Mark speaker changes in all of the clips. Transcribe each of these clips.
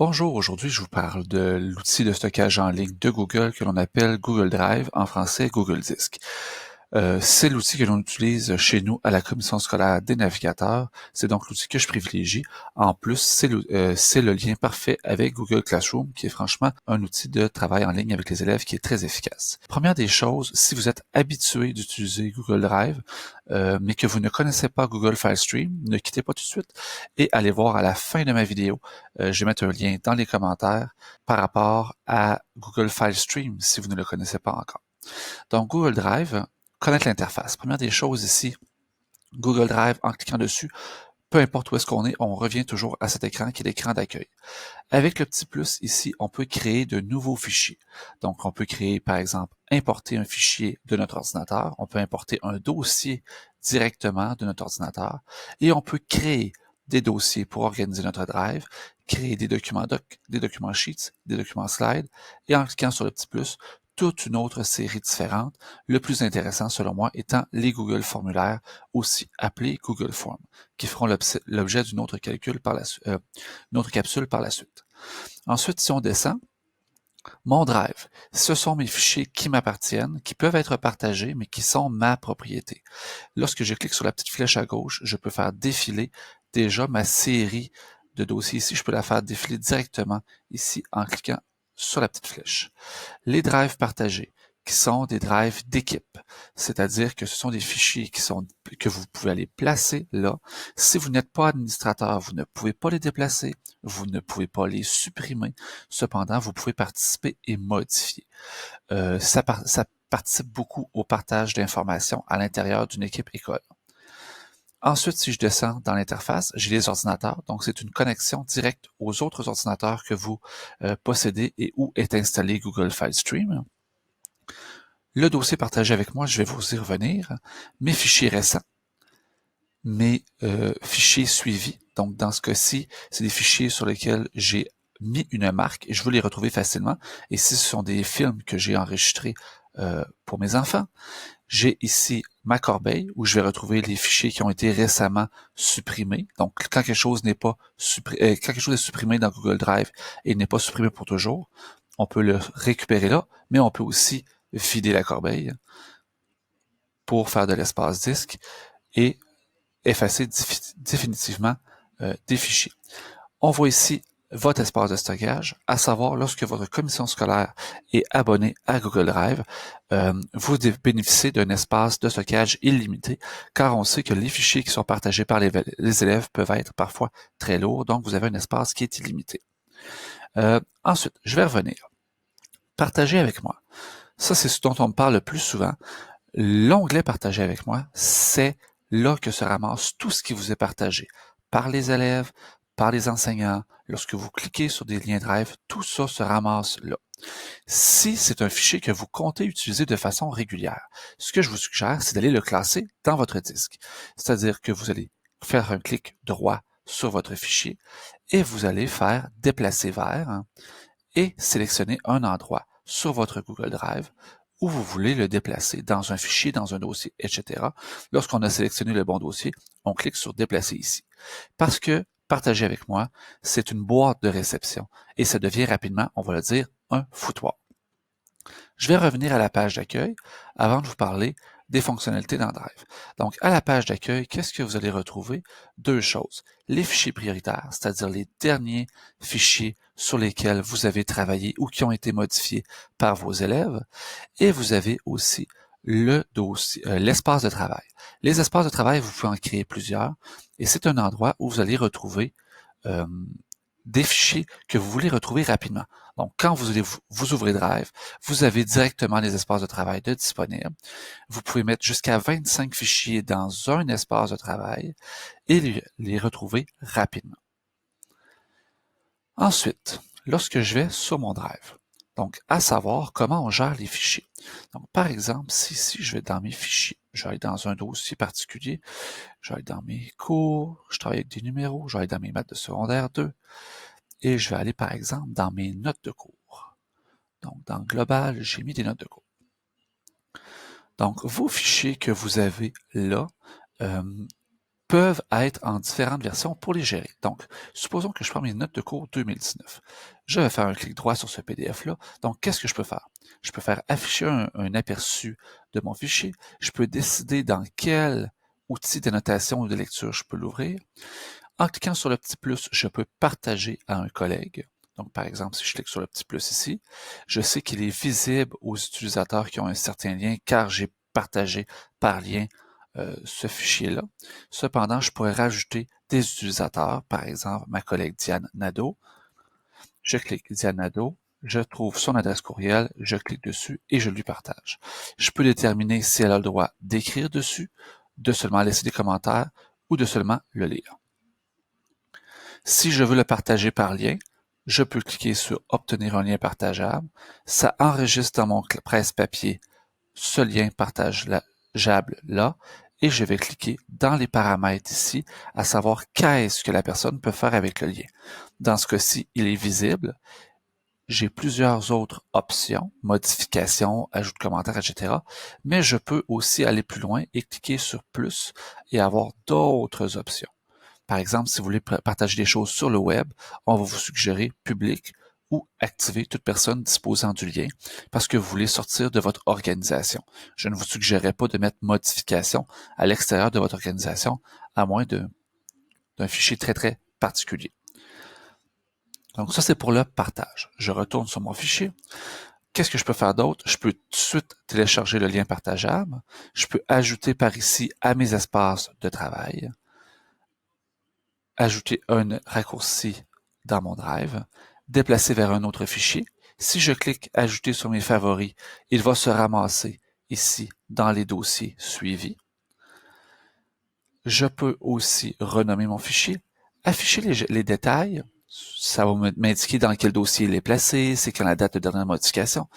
Speaker 1: Bonjour, aujourd'hui je vous parle de l'outil de stockage en ligne de Google que l'on appelle Google Drive, en français Google Disk. C'est l'outil que l'on utilise chez nous à la commission scolaire des navigateurs. C'est donc l'outil que je privilégie. En plus, c'est le lien parfait avec Google Classroom, qui est franchement un outil de travail en ligne avec les élèves qui est très efficace. Première des choses, si vous êtes habitué d'utiliser Google Drive, mais que vous ne connaissez pas Google File Stream, ne quittez pas tout de suite et allez voir à la fin de ma vidéo. Je vais mettre un lien dans les commentaires par rapport à Google File Stream si vous ne le connaissez pas encore. Donc, Google Drive, connaître l'interface. Première des choses ici, Google Drive, en cliquant dessus, peu importe où est-ce qu'on est, on revient toujours à cet écran qui est l'écran d'accueil. Avec le petit plus ici, on peut créer de nouveaux fichiers. Donc, on peut créer, par exemple, importer un fichier de notre ordinateur, on peut importer un dossier directement de notre ordinateur, et on peut créer des dossiers pour organiser notre drive, créer des documents doc, des documents sheets, des documents slides, et en cliquant sur le petit plus, toute une autre série différente. Le plus intéressant, selon moi, étant les Google formulaires, aussi appelés Google Forms, qui feront l'objet d'une autre capsule par la suite. Ensuite, si on descend, mon drive, ce sont mes fichiers qui m'appartiennent, qui peuvent être partagés, mais qui sont ma propriété. Lorsque je clique sur la petite flèche à gauche, je peux faire défiler déjà ma série de dossiers ici. Je peux la faire défiler directement ici en cliquant sur la petite flèche. Les drives partagés, qui sont des drives d'équipe, c'est-à-dire que ce sont des fichiers que vous pouvez aller placer là. Si vous n'êtes pas administrateur, vous ne pouvez pas les déplacer, vous ne pouvez pas les supprimer. Cependant, vous pouvez participer et modifier. Ça participe beaucoup au partage d'informations à l'intérieur d'une équipe école. Ensuite, si je descends dans l'interface, j'ai les ordinateurs. Donc, c'est une connexion directe aux autres ordinateurs que vous possédez et où est installé Google File Stream. Le dossier partagé avec moi, je vais vous y revenir. Mes fichiers récents, mes fichiers suivis. Donc, dans ce cas-ci, c'est des fichiers sur lesquels j'ai mis une marque et je veux les retrouver facilement. Et si ce sont des films que j'ai enregistrés pour mes enfants, j'ai ici ma corbeille où je vais retrouver les fichiers qui ont été récemment supprimés. Donc, quand quelque chose n'est pas quand quelque chose est supprimé dans Google Drive et n'est pas supprimé pour toujours, on peut le récupérer là, mais on peut aussi vider la corbeille pour faire de l'espace disque et effacer définitivement des fichiers. On voit ici votre espace de stockage, à savoir lorsque votre commission scolaire est abonnée à Google Drive, vous bénéficiez d'un espace de stockage illimité, car on sait que les fichiers qui sont partagés par les élèves peuvent être parfois très lourds, donc vous avez un espace qui est illimité. Ensuite, je vais revenir. Partager avec moi. Ça, c'est ce dont on me parle le plus souvent. L'onglet Partager avec moi, c'est là que se ramasse tout ce qui vous est partagé par les élèves, par les enseignants. Lorsque vous cliquez sur des liens Drive, tout ça se ramasse là. Si c'est un fichier que vous comptez utiliser de façon régulière, ce que je vous suggère, c'est d'aller le classer dans votre disque. C'est-à-dire que vous allez faire un clic droit sur votre fichier et vous allez faire déplacer vers et sélectionner un endroit sur votre Google Drive où vous voulez le déplacer dans un fichier, dans un dossier, etc. Lorsqu'on a sélectionné le bon dossier, on clique sur déplacer ici. Parce que partager avec moi, c'est une boîte de réception et ça devient rapidement, on va le dire, un foutoir. Je vais revenir à la page d'accueil avant de vous parler des fonctionnalités dans Drive. Donc, à la page d'accueil, qu'est-ce que vous allez retrouver? Deux choses. Les fichiers prioritaires, c'est-à-dire les derniers fichiers sur lesquels vous avez travaillé ou qui ont été modifiés par vos élèves. Et vous avez aussi le dossier, l'espace de travail. Les espaces de travail, vous pouvez en créer plusieurs. Et c'est un endroit où vous allez retrouver euh, des fichiers que vous voulez retrouver rapidement. Donc, quand vous ouvrez Drive, vous avez directement les espaces de travail de disponibles. Vous pouvez mettre jusqu'à 25 fichiers dans un espace de travail et les retrouver rapidement. Ensuite, lorsque je vais sur mon Drive, donc à savoir comment on gère les fichiers. Donc, par exemple, si je vais dans mes fichiers, je vais aller dans un dossier particulier, je vais aller dans mes cours, je travaille avec des numéros, je vais aller dans mes maths de secondaire 2, et je vais aller par exemple dans mes notes de cours. Donc dans Global, j'ai mis des notes de cours. Donc vos fichiers que vous avez là peuvent être en différentes versions pour les gérer. Donc, supposons que je prends mes notes de cours 2019. Je vais faire un clic droit sur ce PDF-là. Donc, qu'est-ce que je peux faire? Je peux faire afficher un aperçu de mon fichier. Je peux décider dans quel outil d'annotation ou de lecture je peux l'ouvrir. En cliquant sur le petit plus, je peux partager à un collègue. Donc, par exemple, si je clique sur le petit plus ici, je sais qu'il est visible aux utilisateurs qui ont un certain lien car j'ai partagé par lien ce fichier-là. Cependant, je pourrais rajouter des utilisateurs, par exemple ma collègue Diane Nadeau. Je clique Diane Nadeau, je trouve son adresse courriel, je clique dessus et je lui partage. Je peux déterminer si elle a le droit d'écrire dessus, de seulement laisser des commentaires ou de seulement le lire. Si je veux le partager par lien, je peux cliquer sur Obtenir un lien partageable. Ça enregistre dans mon presse-papier ce lien partageable là et je vais cliquer dans les paramètres ici à savoir qu'est-ce que la personne peut faire avec le lien. Dans ce cas-ci, il est visible. J'ai plusieurs autres options, modifications, ajout de commentaires, etc. Mais je peux aussi aller plus loin et cliquer sur plus et avoir d'autres options. Par exemple, si vous voulez partager des choses sur le web, on va vous suggérer public ou activer toute personne disposant du lien parce que vous voulez sortir de votre organisation. Je ne vous suggérerais pas de mettre modification à l'extérieur de votre organisation à moins d'un fichier très, très particulier. Donc ça, c'est pour le partage. Je retourne sur mon fichier. Qu'est-ce que je peux faire d'autre? Je peux tout de suite télécharger le lien partageable. Je peux ajouter par ici à mes espaces de travail. Ajouter un raccourci dans mon drive, déplacer vers un autre fichier. Si je clique Ajouter sur mes favoris, il va se ramasser ici dans les dossiers suivis. Je peux aussi renommer mon fichier, afficher les détails. Ça va m'indiquer dans quel dossier il est placé, c'est quand la date de dernière modification.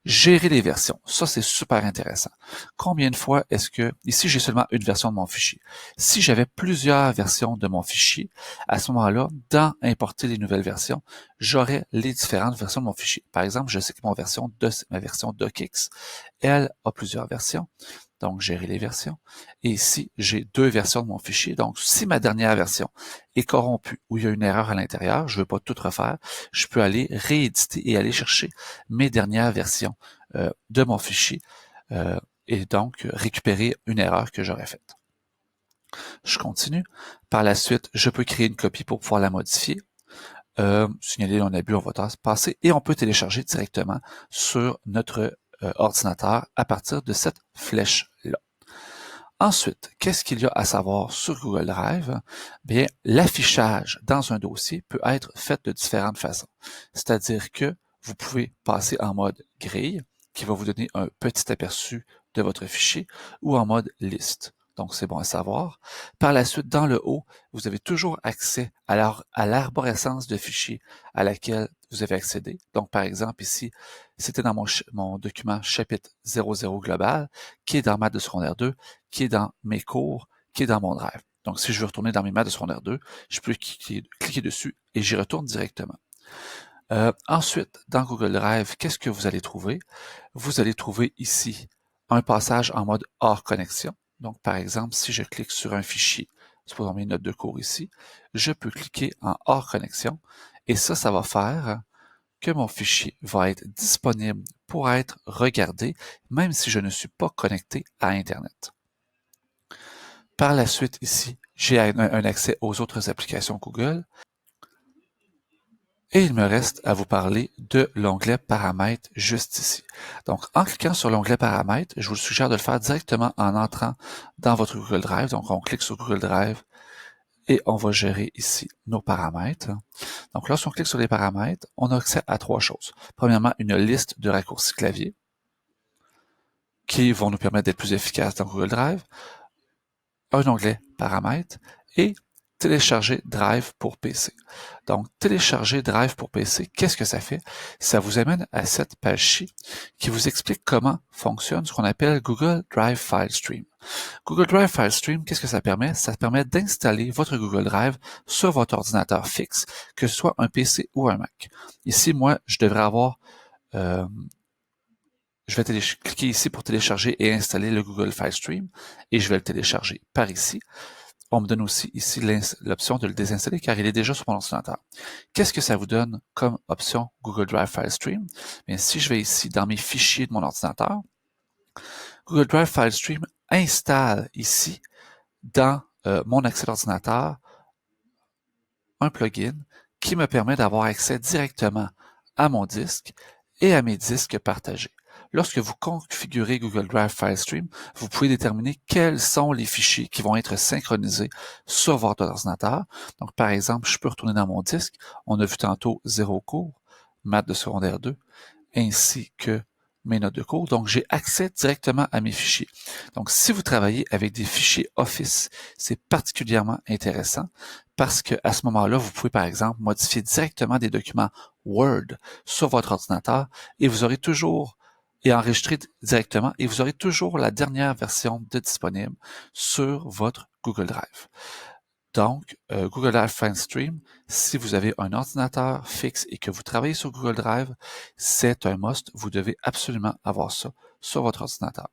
Speaker 1: Gérer les versions, ça c'est super intéressant. Combien de fois est-ce que, ici j'ai seulement une version de mon fichier. Si j'avais plusieurs versions de mon fichier, à ce moment-là, dans importer les nouvelles versions, j'aurais les différentes versions de mon fichier. Par exemple, je sais que ma version docx, elle a plusieurs versions. Donc, gérer les versions. Et ici, j'ai deux versions de mon fichier. Donc, si ma dernière version est corrompue ou il y a une erreur à l'intérieur, je ne veux pas tout refaire, je peux aller rééditer et aller chercher mes dernières versions de mon fichier et donc récupérer une erreur que j'aurais faite. Je continue. Par la suite, je peux créer une copie pour pouvoir la modifier. Signaler un abus, on va passer et on peut télécharger directement sur notre ordinateur à partir de cette flèche-là. Ensuite, qu'est-ce qu'il y a à savoir sur Google Drive? Bien, l'affichage dans un dossier peut être fait de différentes façons. C'est-à-dire que vous pouvez passer en mode grille, qui va vous donner un petit aperçu de votre fichier, ou en mode liste. Donc, c'est bon à savoir. Par la suite, dans le haut, vous avez toujours accès à l'arborescence de fichiers à laquelle vous avez accédé. Donc, par exemple, ici, c'était dans mon document chapitre 00 global, qui est dans maths de secondaire 2, qui est dans mes cours, qui est dans mon drive. Donc, si je veux retourner dans mes maths de secondaire 2, je peux cliquer dessus et j'y retourne directement. Ensuite, dans Google Drive, qu'est-ce que vous allez trouver? Vous allez trouver ici un passage en mode hors connexion. Donc, par exemple, si je clique sur un fichier, supposons mes notes de cours ici, je peux cliquer en hors connexion et ça va faire que mon fichier va être disponible pour être regardé, même si je ne suis pas connecté à Internet. Par la suite, ici, j'ai un accès aux autres applications Google. Et il me reste à vous parler de l'onglet Paramètres juste ici. Donc, en cliquant sur l'onglet Paramètres, je vous suggère de le faire directement en entrant dans votre Google Drive. Donc, on clique sur Google Drive et on va gérer ici nos paramètres. Donc, lorsqu'on clique sur les paramètres, on a accès à trois choses. Premièrement, une liste de raccourcis clavier qui vont nous permettre d'être plus efficaces dans Google Drive, un onglet Paramètres et télécharger Drive pour PC. Donc, télécharger Drive pour PC, qu'est-ce que ça fait? Ça vous amène à cette page-ci qui vous explique comment fonctionne ce qu'on appelle Google Drive File Stream. Google Drive File Stream, qu'est-ce que ça permet? Ça permet d'installer votre Google Drive sur votre ordinateur fixe, que ce soit un PC ou un Mac. Ici, moi, je devrais avoir... je vais cliquer ici pour télécharger et installer le Google File Stream et je vais le télécharger par ici. on me donne aussi ici l'option de le désinstaller car il est déjà sur mon ordinateur. Qu'est-ce que ça vous donne comme option Google Drive File Stream? Bien, si je vais ici dans mes fichiers de mon ordinateur, Google Drive File Stream installe ici dans mon accès d'ordinateur un plugin qui me permet d'avoir accès directement à mon disque et à mes disques partagés. Lorsque vous configurez Google Drive File Stream, vous pouvez déterminer quels sont les fichiers qui vont être synchronisés sur votre ordinateur. Donc, par exemple, je peux retourner dans mon disque. On a vu tantôt 0 cours, maths de secondaire 2, ainsi que mes notes de cours. Donc, j'ai accès directement à mes fichiers. Donc, si vous travaillez avec des fichiers Office, c'est particulièrement intéressant parce que à ce moment-là, vous pouvez, par exemple, modifier directement des documents Word sur votre ordinateur et vous aurez toujours et enregistrer directement et vous aurez toujours la dernière version de disponible sur votre Google Drive. Donc, Google Drive File Stream, si vous avez un ordinateur fixe et que vous travaillez sur Google Drive, c'est un must. Vous devez absolument avoir ça sur votre ordinateur.